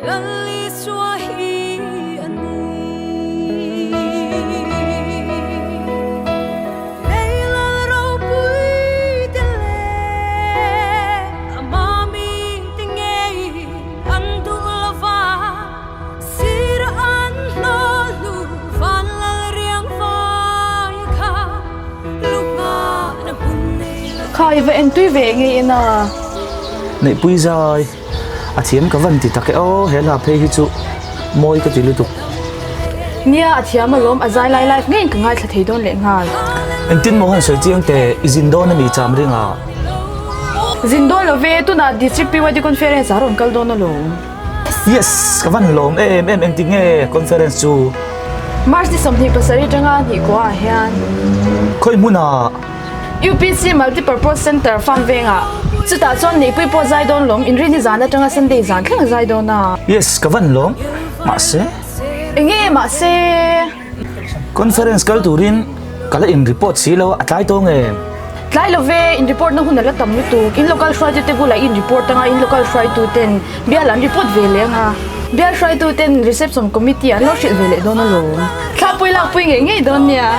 Khai về anh tuy về nghe na này bây giờ thiếm cái vấn thì ta cái ô hay là phê hi chú môi cái gì liên tục nia thiếm mà lom azai lai lai nghe cái ngay là thấy đón lệ ngal anh tin mong hắn sợi chiang te izindon na mi cham ring à zindon là về tu na district PYD Conference aron kal don lo yes cái vấn lom em tin nghe conference chú March ni something pasari tanga ni kwa hian khoi muna UPC Multipurpose Center fan venga chuta chon nei pui po zai don lom in rini zana tanga Sunday zan thlang zai don na yes cái vấn lom mà se nghe mà se conference kal turin kala in report silo atlai to nge tlai lo ve in report na hun la tam tu in local try te bula in report tanga in local try to ten bialan report ve lenga bial try to ten reception committee an lo shit ve le don lo thla pui la pui nge don nia